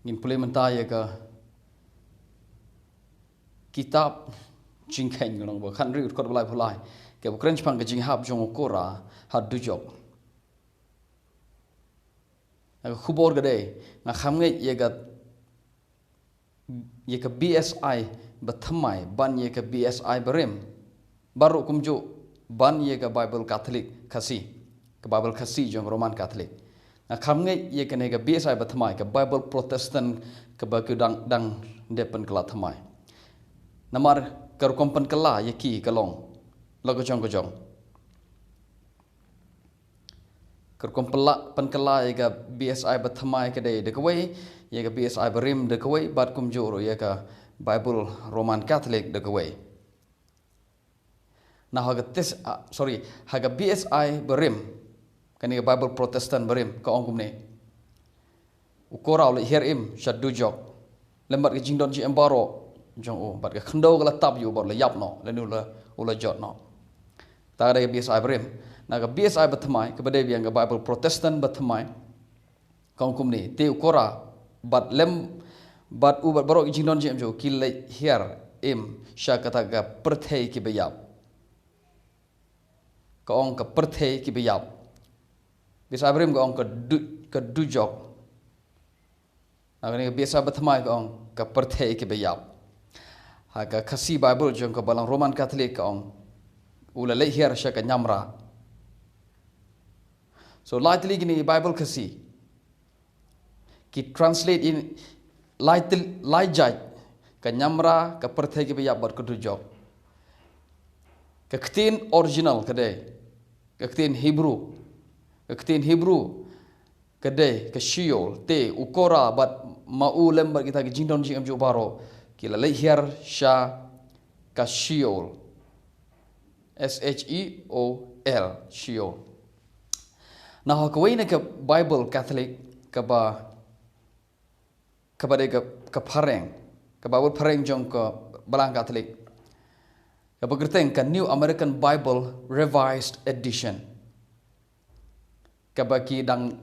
implementa ya ka kitab Jingkheiñ ngong bo khan ri ut ko balai phulai ke ukren chpang ka jinghap jong kora hat du jok aga khubor ga de nga kham nge ye ka BSI ba thymmai ban ye ka BSI barim baru kumju ban ye ka Bible Catholic khasi ka Bible khasi jong Roman Catholic nga kham nge ye ka ne ka BSI ba thymmai ka Bible Protestant ka ba ku dang depen kala thymmai namar kar kompan kala ye ki kalong lago jong kar kompala pan kala ye ka BSI ba thymmai ka de kawai ye ka BSI barim de kawai bat kumju ro ye ka Bible Roman Catholic de kawai na haga haga BSI barim kani ka Bible Protestant barim ka ong kumne ukora le her im shaddu jok lembat ka jingdon ji embaro jong bat ka khndo kala tab yu bor le yap no le nu la ula jot no ta da BSI barim na ka BSI ba thymmai ka bade biang ka Bible Protestant ba thymmai ka ong kumne te ukora bat ubat barok jingdon ji emjo ki le her im sha kata ka perthei ki bayap ka ong ka perthei ki bayap BSI barim ka ong ka du jok na ka BSI ba thymmai ka ong ka perthei ki bayap ha ka khasi Bible jong ka balang Roman Catholic ka ong ula le her sha ka nyamra so lightly gini Bible khasi ki translate in light jaj ka nyamra ka perthei ki bayap bar ka du jok ka ktin original ka de ka ktin Hebrew kade ka shiol te ukora bat mau lembar kita ki jingdon jing amju baro kila lehiar sha ka shiol SHEOL shiol na hakawai na ka Bible Catholic ka de ka pareng ka Bible pareng jong ka balang Catholic ka kyrteng ka New American Bible Revised Edition ka ki dang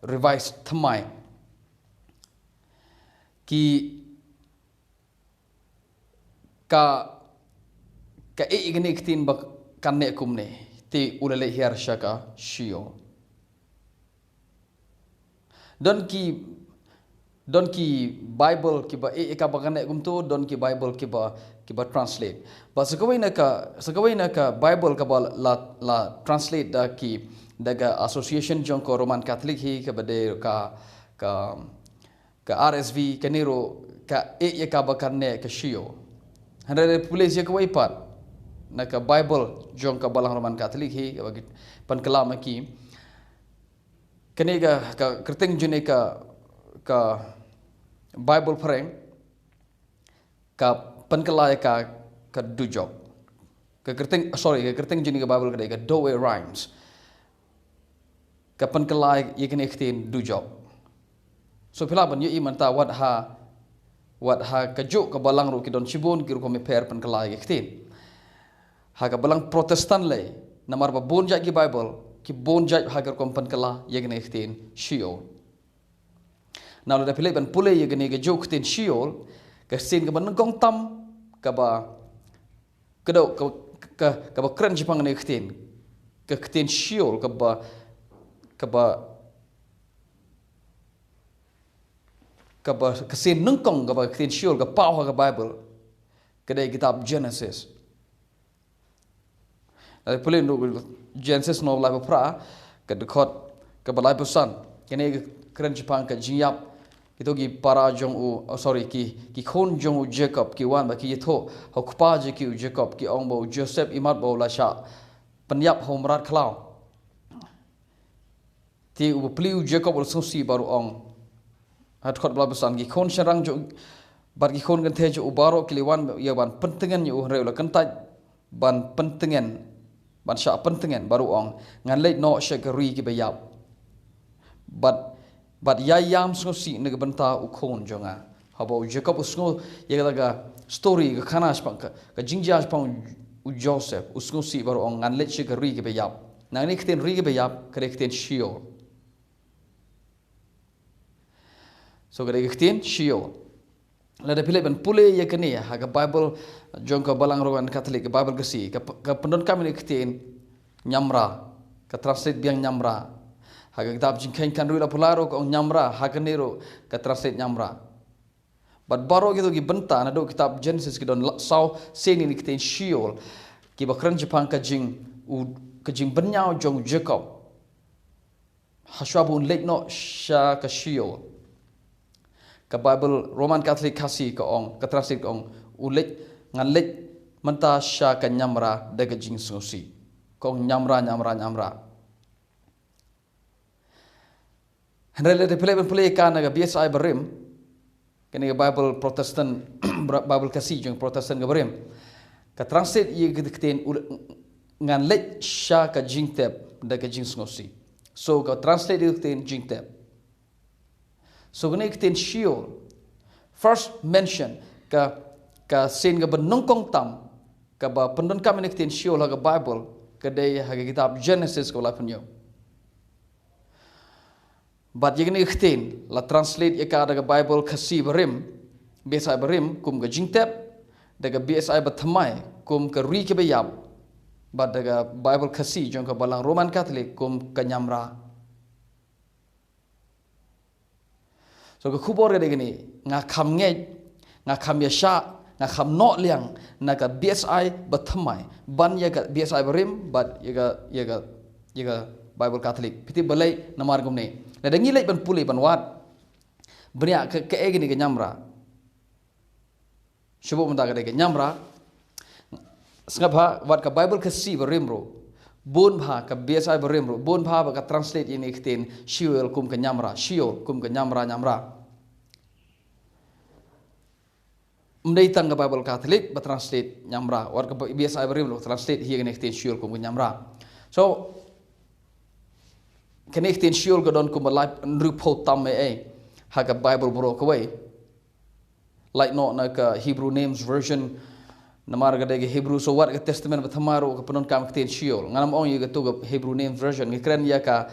revised thymmai ki ka igni ktin bak kanne kumne ti ulale hiar shaka shio don ki Bible ki ba ka bakane kumtu don ki Bible ki ba translate ba sakawai na ka Bible ka ba la translate da ki daga association jong ko Roman Catholic hi ka bade ka RSV kaniro ka ka bakanne ka shio handre police ya ka waipat na ka Bible jong ka balang Roman Catholic hi ka pan kalama ki kani ka kyrteng june ka Bible pareng ka pan kalaya ka dujok ka kyrteng june ka Bible ka doe rhymes kapan kelai ye kene khtin du job so phila ban ye iman ta wat ha ka jo ka balang ro ki don chibon ki ko me per pan kelai ye khtin ha ka balang Protestant le namar ba bon ja ki Bible ki bon ja ha ka kom pan kala ye kene khtin shio na lo da phile ban pule ye kene ke jo khtin shio ka sin ka ban kong tam ka ba kren jipang ne khtin ka khtin shio ka kasin nungkong kaba ktin shiol ka pau ka Bible kadai kitab Genesis ai pulin no Genesis no la pra ka dekot ka balai pusan kene kren jipang ka jiap itu gi para jong ki khon jong u Jacob ki wan ba ki tho hokpa je ki Jacob ki ong bo Joseph imat bo la sha penyap homrat klau ti u pliu Jacob ul sosi baru ong hat khot bla besan gi khon sharang jo bar gi khon kan the jo baro kliwan ya ban pentengan yu re la kan taj ban pentengan ban sha pentengan baru ong ngan le no shakari ki bayap but ya yam sosi ne banta u khon jonga habo Jacob usno ya daga story ka khana spang ka jingja spang u Joseph usno si baru ong ngan le shakari ki bayap nang ni khten ri ki bayap kre khten shio So kadai ktin Sheol. Lada pilih ban pule ya kini ya haga Bible jong ka balang rogan Katolik ka Bible kasi ka pendon kami ktin nyamra ka translate biang nyamra. Haga kitab Jingkheiñ kan rula pularo ka nyamra haga nero ka translate nyamra. But baro gitu gi benta na do kitab Genesis ki don saw seni ni ktin Sheol ki bakran Jepang ka jing benyau jong Jacob. Haswabun lek no sha ka Sheol. Ka Bible Roman Catholic khasi ka ong ka translate ka ong ulik ngan lek menta sha ka nyamra daga jing susi. Kong nyamra. Henrele de play ka na BSI berim kini Bible Protestant Bible kasi jong Protestant ka berim ka translate ye gidikten ngan lek sha ka jingtab daga jing susi. So ka translate gidikten jingtab. So kini gidikten Sheol first mention ka sen ka benongkong tam ka ba pendon kami gidikten Sheol ha Bible kadai ha kitab Genesis ko lapunyo. But yang ni gidikten la translate ye ka daga Bible khasi berim BSI berim kum ka jingtab daga BSI thymmai kum ka ri ke bayab. But daga Bible khasi jong ka balang Roman Catholic kum ka nyamra. So ka khubor ka degani nga kham yasha nga kham no liang na ka BSI thymmai ban ya ka BSI berim but ya ka Bible Catholic piti Balei namar gumne na dangi lek ban puli ban wat bria ke egini ka nyamra shubo menda ka nyamra sngabha wat ka Bible khasi berim ro bon bha ka BSI berim ro bon bha ba ka translate ini kten Sheol kum ka nyamra Sheol kum ka nyamra mdei tang ka Bible Catholic ba translate nyamra wat ka BSI berim ro translate hi gani kten Sheol kum ka nyamra. So kani kten Sheol ka don kum live nrupo tam ha ka Bible bro ka way like no na ka Hebrew names version namar ga de Hebrew so what ka testament ba thamaro ka penon kam kten Sheol nganam ong ye to ka Hebrew names version ngikren ya ka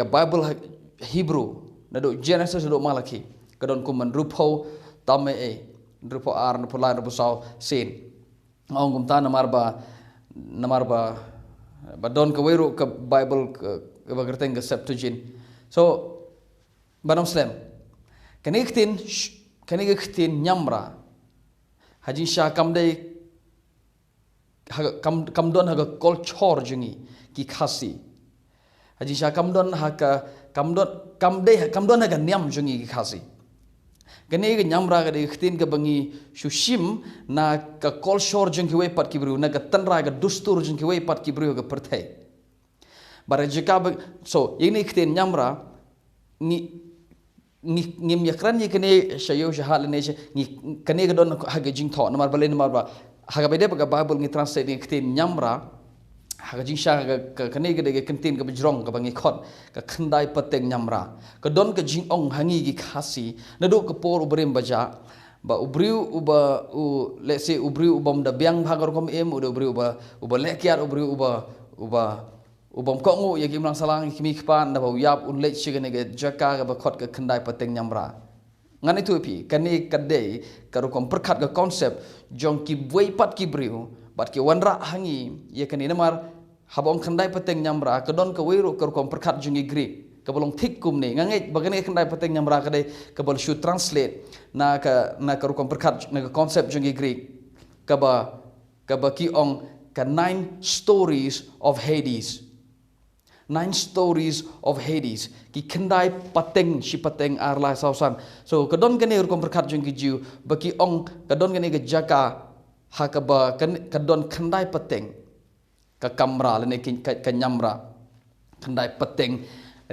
Bible Hebrew na do Genesis do Malachi ka don kum nrupo tam nrupo ar nrupo la nrupo saw sin ong kum ta namar ba don ka wero ka Bible ka kyrteng ka Septuagint. So banom slam kani kten nyamra haji sha kamdei kamdon haga culture jungi ki khasi haji sha kamdon haga niam jungi ki khasi kani ga nyamra ga kten ka bangi shushim na ka culture jungi we pat ki bru na ka tanra ga dustur jungi we pat ki bru ga perthai bara jika so ini kten nyamra ni yakran ni kene shayo shahal ne ni kene ga don haga Jingkheiñ namar balen namar ba haga bede ba Bible ni translate ni kten nyamra haga jingsha ka kene ga de kenten ga bjrong ka bangi khot ka khandai pateng nyamra ka don ka jingong hangi gi khasi na do ka por ubrem baja ba ubriu uba let's say ubriu ubam da biang bhagar kom ubriu uba lekyar ubriu ubam kongu ya gimlang salang kimi kpan na ba yap unlek chigane ga jaka ga ba khot ka khandai pateng nyamra ngani tu pi kani kadai karu kom perkhat ga concept jong ki buai pat ki briu bat ki wanra hangi ya kani namar habong khandai pateng nyamra ka don ka weiru karu kom perkhat jungi greek ka bolong thik kum ne ngangai bagane khandai pateng nyamra ka dai ka bol should translate na karu kom perkhat na concept jungi greek ka ba ki ong ka 9 stories of Hades 9 stories of Hades ki khandai pateng si pateng arla sausan so kadon kene kom perkhat jung ki jiu baki ong kadon kene ga jaka hakaba kadon khandai pateng ka kamra lene ka nyamra khandai pateng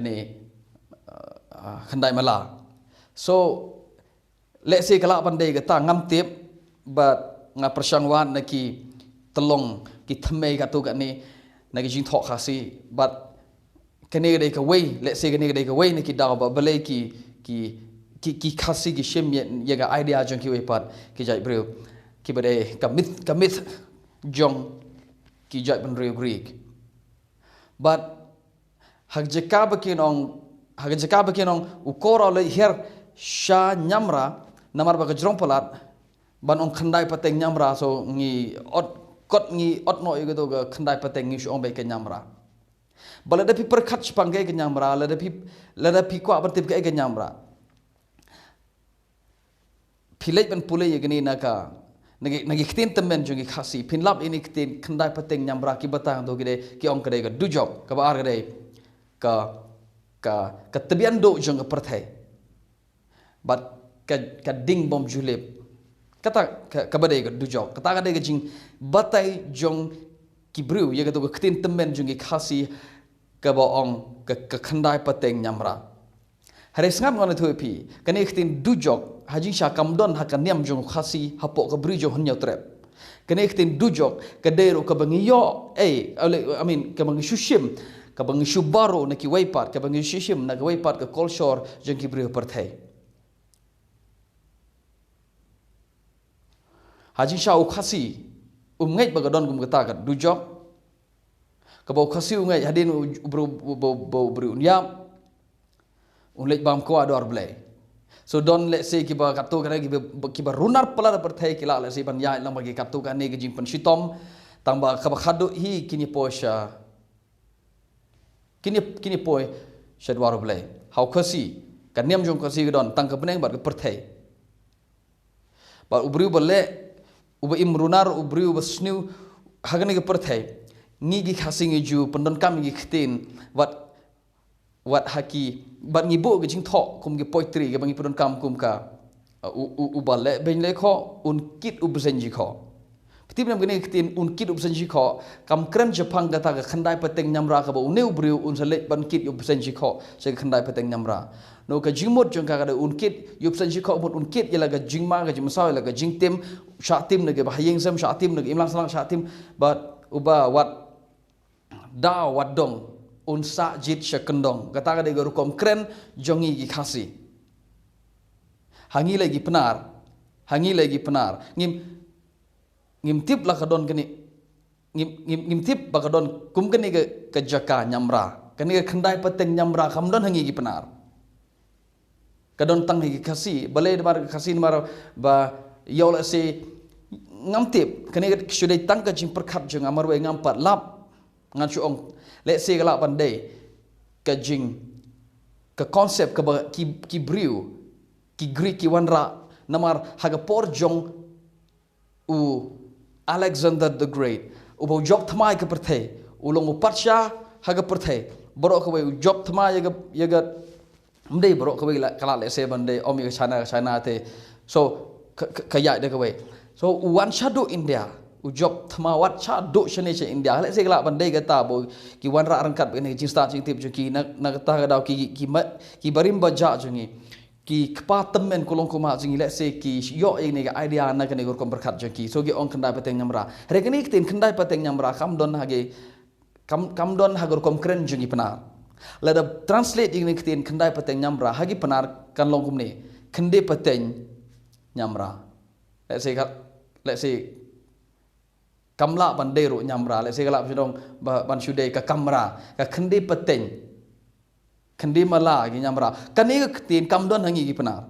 ni khandai mala so let's say kala pandai ga ta ngam tip but nga persangwan na ki telong ki thymmai ka tu ka ni na ki Jingkheiñ khasi but kene ga ka way let's say kene ga way ni ki daw ba Balei ki khasi ki shem ye ga idea jong ki way pat ki jai breu ki bade ka myth jong ki jai ban real Greek but hak jaka ba kinong ukora le her sha nyamra namar ba kajrong palat ban ong khandai pateng nyamra so ngi kot ngi no yugo ga khandai pateng ngi shong bai ke nyamra bala da pi perkhat chpang ke nyamra la da pi kwa batip ke nyamra pilai ban pulai yegni naka nagi ktin temen jungi khasi pinlap ini ktin khandai pateng nyamra ki batang do gide ki ong kade ga dujok ka ba ar gade ka tebian do jong ka perthai but ka ding bom julep kata ka badai ga dujok kata ga jing batai jong ki bru ye ga to ktin temen jungi khasi ka ba ong ka khandai pateng nyamra hare sngap ngon thu pi kani ktin dujok haji sha kamdon ha kaniam jong khasi hapo ka bru jong hnya trep kani ktin dujok ka dero ka bangiyo I mean ka bangi shushim ka bangi shubaro na ki waipat ka bangi shushim na ka waipat ka kolshor jong ki bru perthai haji sha u khasi ngai ba gadon gum kata ka dujok ka ba khasi ngai hadin bru nyam unlek bam ko ador blay so don let's say kiba katu kana kiba runar pala perthai kila let's say ban ya lang bagi katu kan ne gijing pen shitom tamba ka khadu hi kini posha kini poi shadwar blay how khasi kan niam jong khasi don tang ka beneng bar perthai ba ubri balle uba imrunar ubri uba snew hagane ke perthai ngi gi khasi ngi ju pendon kam ngi khtin wat haki bat ngi bo ge jing tho kum ge poetry ge bangi pudon kam kum ka ubale ben le kho un kit ubsen ji kho ptib nam gene kitin un kit ubsen ji kho kam kran japang ga ta ga khandai pateng nyamra ka bo neu briu un sale ban kit ubsen ji kho se khandai pateng nyamra no ka jingmot jong ka ga un kit ubsen ji kho mot un kit ye la ga jingma ga jimsaw la ga jingtim sha tim ne ge ba hayeng sam sha tim ne ge imlang salang sha tim but uba wat da wat dong unsa jit syakendong kata kada garukom kren jongi gi khasi hangi lagi penar ngim tip la kadon kini ngim tip ba kadon kum kini ke jaka nyamra kani ke khandai pateng nyamra kamdon hangi gi penar kadon tang gi khasi balei mar khasi mar ba yola se ngam tip kani ke sudai tang ka jing perkhat jong amar we ngam pat lap ngan chu ong let's say galak pandai ka jing ka konsep ka ki briu ki greek ki wanra namar haga por jong u Alexander the Great u bo job thamai ka perthai ulong upatsha haga perthai borok ka we job thamai yaga mdei borok ka we kala let's say bandai omi ka china te so ka ya de ka we so one shadow India ujob thamawat cha do chane che India le se gala bandai gata bo ki wan ra rangkat ne jing sta jing tip ki na gata ga daw ki barim baja jungi ki kpa temen kolong koma jungi le se ki yo ne ga idea na kane gor kom berkat jungi so gi ong khandai pateng nyamra rekani tin khandai pateng nyamra kam don hage kam don hagor kom kren jungi penar le da translate ing tin khandai pateng nyamra hagi penar kan long kum ne khande pateng nyamra let's say kamla bandai ro nyamra le segala psidong ban sudai ka kamra ka khandi pateng khandi mala gi nyamra kani ka tin kamdon hangi gi penar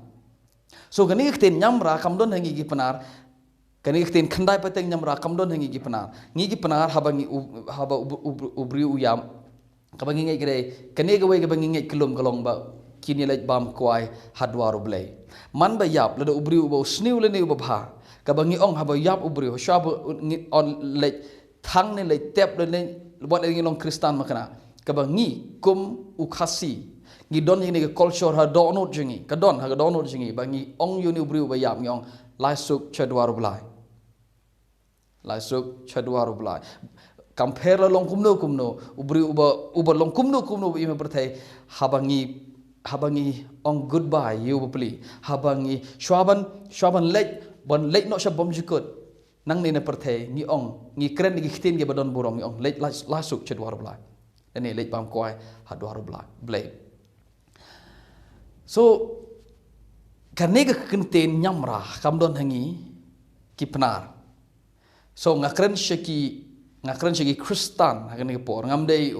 so kani ka tin nyamra kamdon hangi gi penar kani ka tin khandai pateng nyamra kamdon hangi gi penar ngi gi penar haba ubri uyam ka bangi ngai gre kani ga we ga bangi ngai kelum kalong ba kini lej bam kwai hadwaru blai man ba yap le ubri ubo sniu le ni ubha kabangi ong haba yap ubri ho shab on le thang ne le tep le bot le ngilong kristan makana kabangi kum u khasi ngi don ni ke culture ha donot jingi ka don ha donot jingi bangi ong yuni ubri ba yap ngi ong lai suk chadwaru blai compare long kumno ubri uba long kumno bi me perthai habangi ong goodbye you beli habangi shwaban lej bon late no shabom jikut nang ni na perthai ni ong ni kren ni khtin ge badon burong ni ong late lasuk chedwar blai ani late bam kwai hadwar blai so kanega kenten nyamra kamdon hangi ki penar so ngakren shaki kristan hagani por ngamdei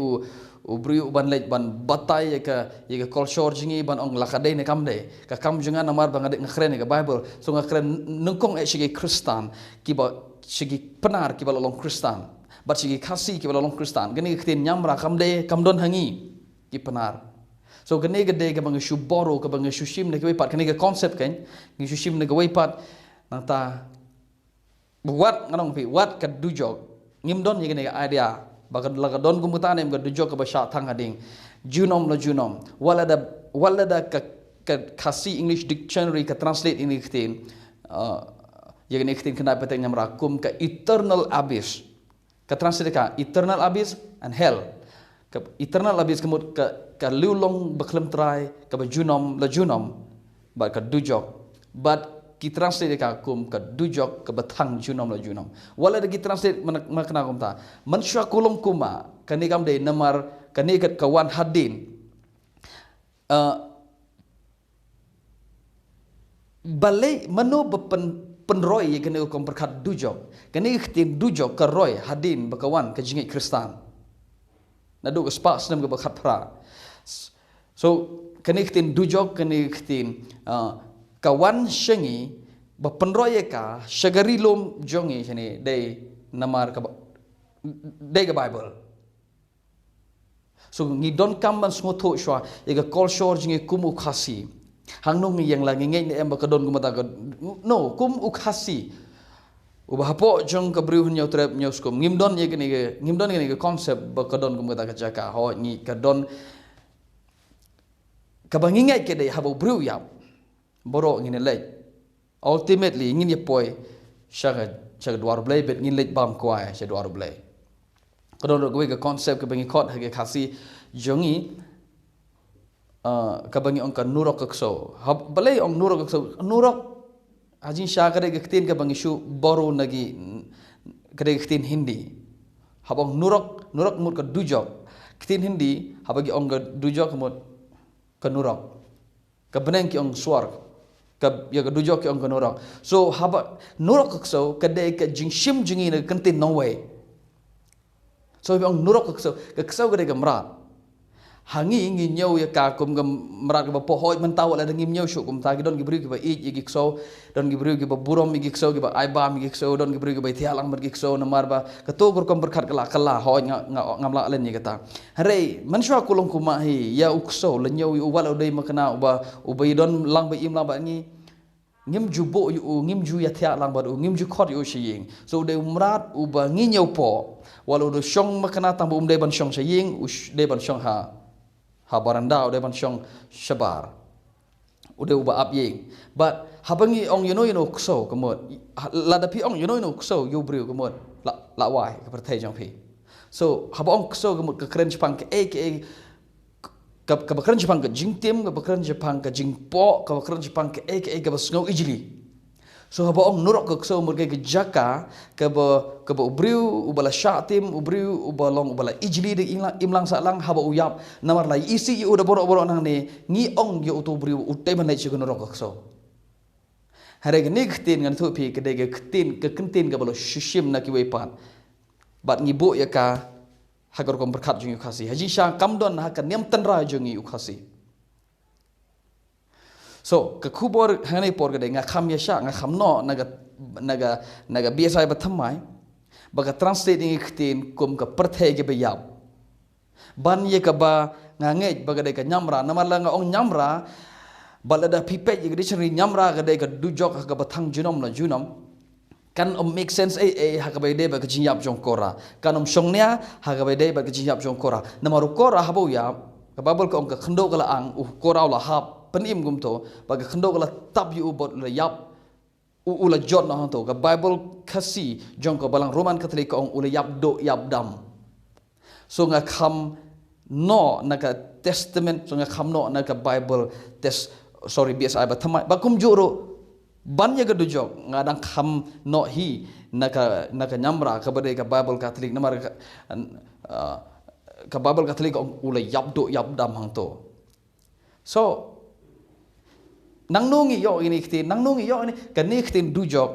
ubriu ban lej ban batai ka culture jingi ban ong lakadei ne kamde ka kam jangan namar bang adik ngakhren ka Bible so ngakhren nungkong sigi Kristan kiba sigi penar kiba lolong Kristan bat sigi khasi kiba lolong Kristan gani ktin nyamra kamde kamdon hangi ki penar so gani gede ka bang shu boro ka bang shu shim ne ka pat gani ka concept kan ngi shu shim ne ka pat nanta buat nganong pi wat ka dujog ngimdon ye gani idea bagan lagadon gumutan em gadujok ka basha thang hading junom la junom walada ka khasi English dictionary ka translate ini ktin yang ini ktin kena peteng nyamra kum ka eternal abyss ka translate ka eternal abyss and hell ka eternal abyss kemut ka liulong baklem trai ka junom la junom ba ka dujok but ki translate ka kum ka dujok ka bathang junom la junom wala da ki translate makna kum ta mansha kulong kuma kani kam de namar kani kat kawan hadin balei mano penroy ye kani kom perkat dujok kani khtin dujok ka roy hadin bakawan ka Jingkheiñ Kristan nadu ka spas nam ka bakat pra so kani khtin dujok kani khtin kawan shengi bapenroye ka shagari lom jongi chani dei namar ka dei ka Bible so ngi don kam ban sngewthuh shwa ye ka culture jingi kum khasi hangnong yang langi ngai ne em ba ka don gumata ka no kum khasi uba hapo jong ka briu nyau trep nyau skum ngimdon ye kini ka concept ba ka don gumata ka jaka ho ngi ka don ka bangingai ke dei habo briu yap borok ngin lej ultimately ngin ye poi shaga dwar blay bet ngin lej bam kwai shaga dwar blay kadon go ga concept ka bangi khot hage khasi jongi ka bangi ong ka nurok kakso balei ong nurok kakso nurok ajin sha kare ga ktin ka bangi shu boru nagi kare ktin hindi habong nurok mut ka dujok ktin hindi habagi ong ga dujok mut ka nurok ka beneng ki ong swar ka ya ka dujok ki ong ka nurok so haba nurok kakso kadai ka jingshim jingi na kantin no way so ong nurok kakso kadai ka mrat hangi ngi nyau ya ka kum ga mrat ka pohoi man taw la ngim nyau shu kum ta ki don gibri ki ba i gi kso don gibri ki ba burom gi kso gi ba ai ba mi gi kso don gibri ki ba thialang mar gi kso na mar ba ka to gur kom berkhat kala ho ngamla len ni kata hare man shwa kulong kuma hi ya ukso la nyau u wala dei makna uba don lang ba im lang ba ni ngim ju bo yu ngim ju ya thia lang ba ngim ju khot yu shiying so de mrat uba ngi nyau po wala do shong makna tam de ban shong shiying de ban shong ha baranda de ban shong shabar ude uba ap ying but habangi ong you know kso kamot la da pi ong you know kso yu briu kamot la wai ka perthai jong pi so habong kso kamot ka kren chpang ka ka bakran chpang ka jingtim ka bakran chpang ka jingpo ka bakran chpang ka ka basngau ijli so habong nurok kso mur ka jaka ka ba ubriu ubala shatim ubriu ubalong ubala ijli de imlang sa lang haba uyap namar lai isi u da borok nang ne ngi ong yo to briu utai man lai chi nurok kso hare ni khtin ngan thu pi ka de ka khtin ka balo shishim na ki wepan bat ngi bo ya ka hagar kom berkat jungi khasi haji sha kamdon ha ka niam tanra jungi khasi so ka khubor hanai por ga de nga kham ya sha nga kham no naga BSI ba thymmai ba ka translating khtin kum ka perthai ge ba yap ban ye ka ba nga nge ba ga de ka nyamra namala nga ong nyamra balada pipet ye ga dictionary nyamra ga de ka dujok ka bathang junom la junom kan make sense ha ka ba de ba ka jinyap jong kora kan shongnya ha ka ba de ba ka jinyap jong kora namaru kora ha bo ya ka babul ka ong ka khndo ka la ang kora la hap penim gumto baga khndo kala tab yu bot la yap ula jot na hanto ka Bible khasi jong ko balang Roman Catholic ong ula yap do yap dam so nga kham no na ka testament so nga kham no na ka Bible BSI ba thymmai ba kum juro ban ya ga do jok nga dang kham no hi na ka nyamra ka bade ka Bible Catholic namar ka Bible Catholic ong ula yap do yap dam hanto so nang nungi yo ini kan ni khtin dujok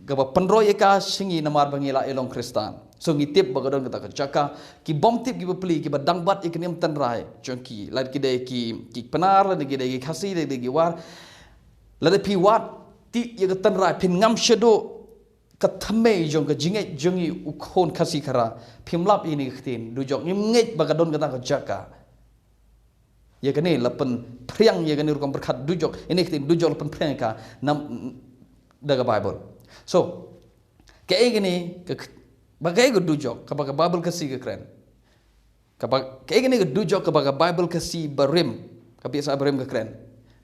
ga penroy ka singi namar bangila elong Kristan So ngitip bagadon kata jaka ki bom tip ki bepli ki badang bat iknim tan rai jongki lad ki de ki penar lad ki de ki khasi de ki war lad pi wat ti ye tan rai pin ngam shedo ka thymmai jong ka Jingkheiñ jongi ukhon khasi khara phimlap ini khtin du jok ngej bagadon kata jaka ye kani lapen priang ye kani rukam berkhat du jok ini khtin du jok lapen priang ka nam daga Bible. So kayak gini bagai gedujok kebaga Bible kasi ke keren. Kayak gini gedujok kebaga Bible kasi berim. Kebiasa berim ke keren.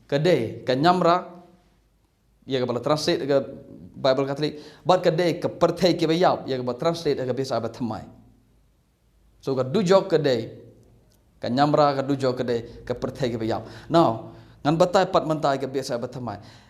Kedai ke nyamra ya kebala translate ke Bible Katolik. Bat kedai ke pertai ke bayap ya kebala translate ke biasa ba thymmai. So gedujok kedai ke nyamra gedujok kedai ke pertai ke bayap. Now ngan batai pat mentai ke biasa ba thymmai.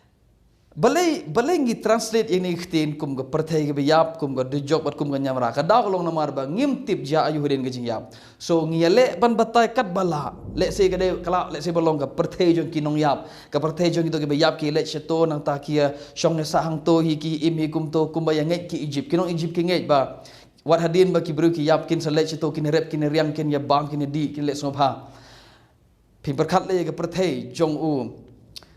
Balei ngi translate yang ni khtin kum ga perthai ga bayap kum ga dujok bat kum ga nyamra ka daw long namar ba ngim tip ja ayu hudin ga jingyap so ngiyale ban batai kat bala le se ga de kala le se bolong ga perthai jong kinong yap ka perthai jong to ga bayap ki le cheto nang ta kia shong ne sa hang to hi ki im hi kum to kum ba yang ngai ki Egypt kinong Egypt ki ngai ba wat hadin ba ki bru ki yap kin sa le cheto kin rep kin riang kin ya bang kin di kin le sngewthuh pin perkhat le ga perthai jong u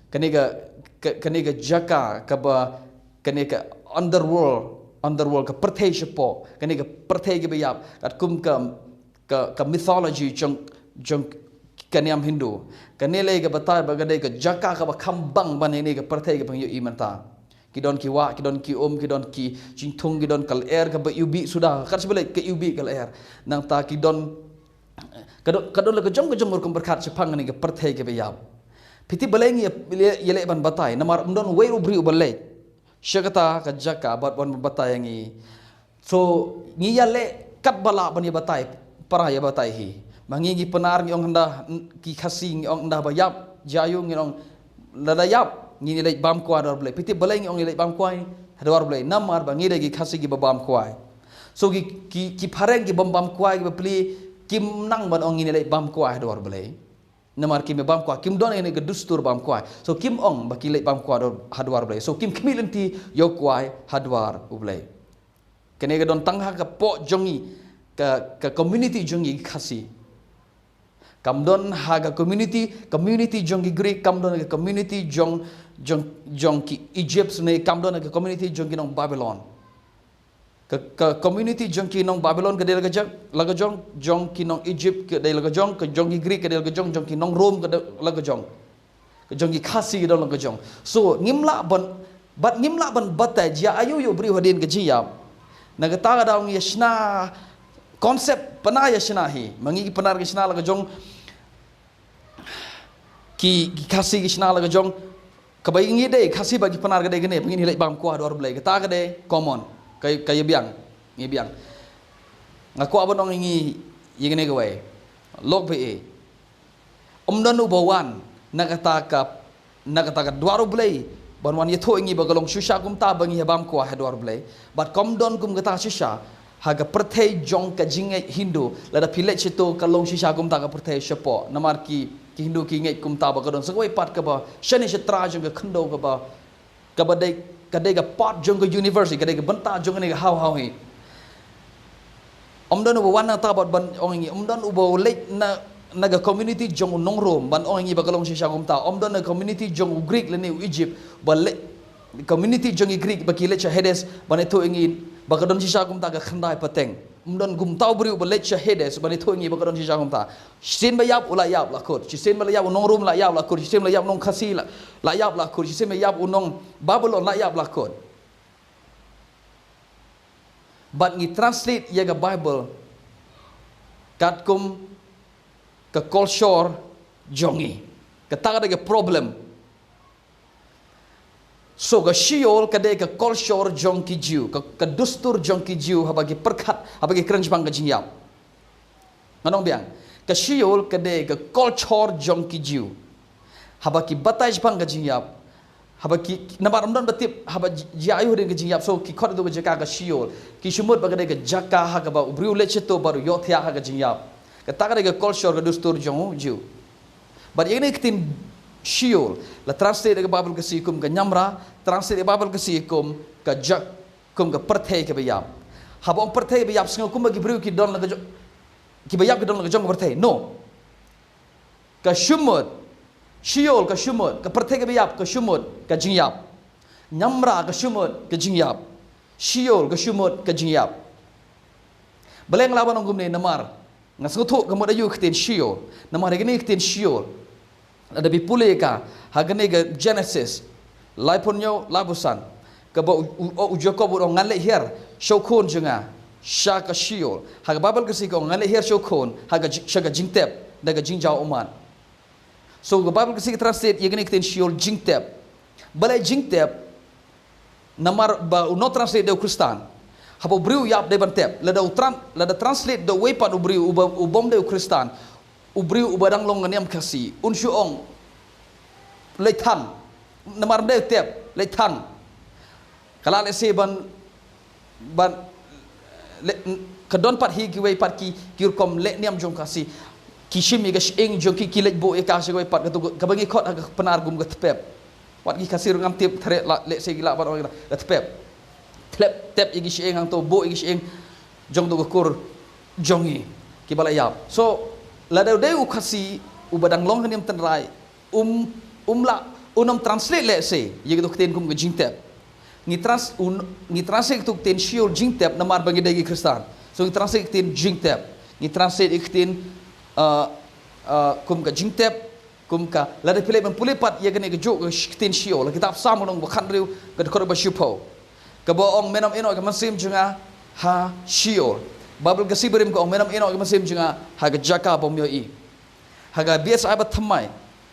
kaniga jaka kaba kaniga underworld ka perthai shepo kaniga perthai ge bayap kat kum ka mythology jong kaniam Hindu kanile ge batai bagade ke jaka ka ba khambang ban ini ge perthai ge pangyu imanta kidon ki wa kidon ki kidon ki Jingkheiñ kidon kal air ka ba ubi sudah kat sebelai ke ubi kal air nang ta kidon kadon la ke jong kum berkat sepang ni ge perthai ge bayap Piti balai ngi yele ban batai namar mdon wei ubri ubalai syakata ka jaka bat ban batai ngi so ngi yale kat bala ban ya batai para ya batai hi mangi ngi penar ngi ong handa ki khasi ngi ong nda bayap jayu ngi ong ladayap ngi le bam kwa dor balai piti balai ngi ong le bam kwai hadwar balai namar ba ngi de ki khasi gi bam kwai so ki phareng gi bam kwai gi bapli kim nang ban ong ngi le bam kwai hadwar balai namar kim bam kwa kim don ini gedustur bam kwa so kim ong baki le bam kwa hadwar blai so kim kmilenti yo kwai hadwar ublai kene ga don tangha ka po jongi ka community jongi khasi kam don ha ga community jongi Greek kam don ga community jong ki Egypt ne kam don ga community jongi nong Babylon ka community jong ki nong Babylon ke laga jong ki nong Egypt ke laga jong ke jong ki Greek ke laga jong ki nong Rome ke laga jong ke jong ki khasi ke laga jong so ngimla ban batai dia ayu yo bri hodin ke jiap naga ta daung yashna konsep pana yashna hi mangi panar ke shna laga jong ki khasi ke shna laga jong kabai ngi de khasi bagi panar ke de gene pengin hilai bam kwa dor blai ke ta ke de common kaya biang ngaku abon ong ingi yengene gawai log be omdanu bawan nakata ka dwaru blai banwan yetho ingi bagalong shusha kum ta bangi habam ko ha dwar blai but komdon kum gata shusha haga perthai jong ka Jingkheiñ Hindu lada pilet chito kalong shisha kum ta ka perthai shepo namar ki Hindu ki ngai kum ta bagadon sagwai pat ka ba shani shetra jong ka khndo ka ba dai kadai ga pot jong ga university kadai ga banta jong ni ga how hi omdon ubo wana ta bot ban ongi omdon ubo lek na ga community jong nong rom ban ongi bagalong shisha kum ta omdon na community jong Greek le ni Egypt ba le community jong Greek ba ki le cha hedes ban eto ingi bagadon shisha kum ta ga khandai pateng omdon gum tau bri ubo le cha hedes ban eto ingi bagadon shisha kum ta sin ba yap ula yap la kot sin ba yap nong rom la yap la kot sin ba yap nong khasi la yap la kot sin ba yap unong Babylon la yap la kot but ngi translate ya ga Bible kat kum ka culture jongi ka ta ga problem so ga shiol ka de ka culture jong ki jiu ka dustur jong ki jiu habagi perkhat habagi krenj bang ga jingyap manong biang ka shiol ka de ka culture jong ki jiu habaki batai bang ga jingyap habaki nabar amdon batip haba jayu den ga jingyap so ki khot do ga jaka ga shiol ki shumut ba ga de ga jaka ha ga ba ubriu le cheto baru yothya ha ga jingyap ka ta ga de ga culture ga dustur jong jiu but yene kitin shiol la translate ga Bible ka sikum ga nyamra translate Bible ka sikum ka jak kum ga perthai ka bayap haba ong pertai be yap sngau kum bagi beriu ki don la ki be yap ki don la jong pertai no ka shumut shiol ka shumut ka pertai ke be yap ka shumut ka jing yap nyamra ka shumut ka jing yap shiol ka shumut ka jing yap beleng laban ong gumne namar ngasngewthuh ka mod ayu khten shiol namar gini khten shiol ada bipule ka hagane ga Genesis laipunyo labusan ka ba Jacob ong ngale her shokon jenga shaka shiol haga babal kasi ko ngale her shokon haga shaga jingtep daga jingjao oman so ga babal kasi translate yegane khten shiol jingtep balai jingtep namar ba no translate de kristan habo briu yap de bantep lada translate the way pat ubriu ubom de kristan ubriu ubadang long ngam khasi unshu ong leitan namar de tep leitan kala le se ban kedon pat hi giwei pat ki kirkom le niam jong khasi kishim igas ing jong ki kilet bo e kasi giwei pat ka bangi khot penar gum ga tepep wat ki khasi ngam tip thre le se gila ban ora ga tepep tlep tep igi ing ang to bo igi ing jong do kur jongi ki balai yap so la de u khasi u badang long niam tenrai umla unam translate le se yegi do kten kum ga jingtep ngi translate tu ten shiol jingtep namar bagi dagi kristan so ngi translate ten jingtep ngi translate ikten kum ka jingtep kum ka la de pile ban pule pat ye gane ga jok ten shiol kitab samulong ba khan riu ga kor ba shupo ka bo ong menam eno ga masim junga ha shiol babul ga siberim ko ong menam eno ga masim junga ha ga jaka bom yo i ha ga BSI ba thymmai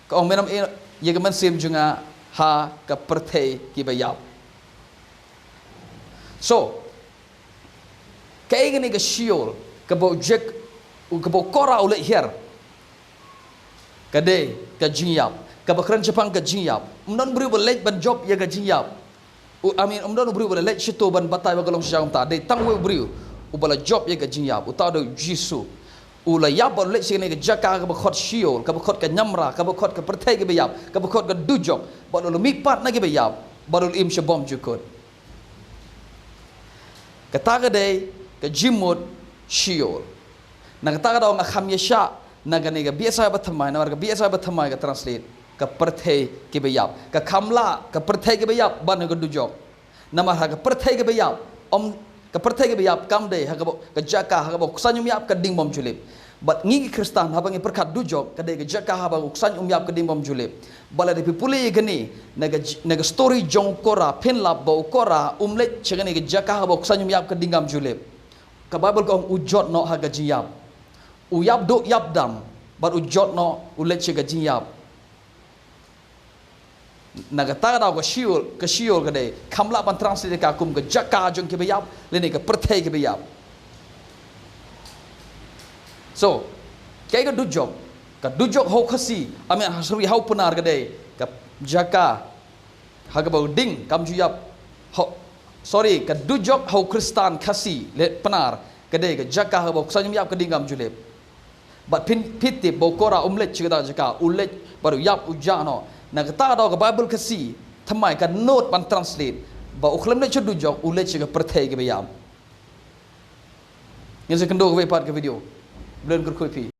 ka ong menam eno ye ga masim junga ha ka perthei ki ba yap so kay gani ga shiol ka bo jek ka bo kora ule her ka de ka jingyap ka ba kran chapang ka jingyap umnon bri bo lej ban job ya ga jingyap amin umnon bri bo lej shito ban batai ba galong siang ta de tangwe bri ubala job ya ga jingyap uta do jisu ula yap bo lej sine ga jaka ka ba khot shiol ka ba khot ka nyamra ka ba khot ka perthai ga ba yap ka ba khot ka dujok ba lo mi pat na ga ba yap ba lo im shabom jukut kataga day ka jimut shiol na kataga daw nga kham yasha na ganiga BSI ba thymmai na warga BSI ba thymmai ka translate ka perthei ki bayap ka khamla ka perthei ki bayap ban ga dujok na mar ka perthei ki bayap om ka perthei ki bayap kam day ha ka jaka ha ka kusanyum yap ka ding bom julip but ngi kristan habang perkat dujok ka day ka jaka ha ba kusanyum yap ka ding bom julip bala de pipule gani naga story jong kora pen lab ba kora umlet chegani ga jaka ha ba kusanyum yap ka dingam julip ka bible ko ujot no ha ga jiyap uyap do yap dam but ujot no ulet chega jiyap naga ta da ka shiol ga de kamla ban translate ka kum ga jaka jong ke bayap leni ka perthei ke bayap so kay ga dujok ho khasi ame hasri hau penar ga de ka jaka ha ga ding kam juyap ho sorry ka dujok ho kristan khasi le penar ka de ga jaka ha ba kusanyum yap ka dingam julep but pitip bo kora umlet chigada jaka ulet baru yap ujano na ta da ga bible khasi thymmai ka note ban translate ba ukhlam le chudujok ulet chiga perthei ga bayam ngese kendo ga pat ka video blen kur khoi pi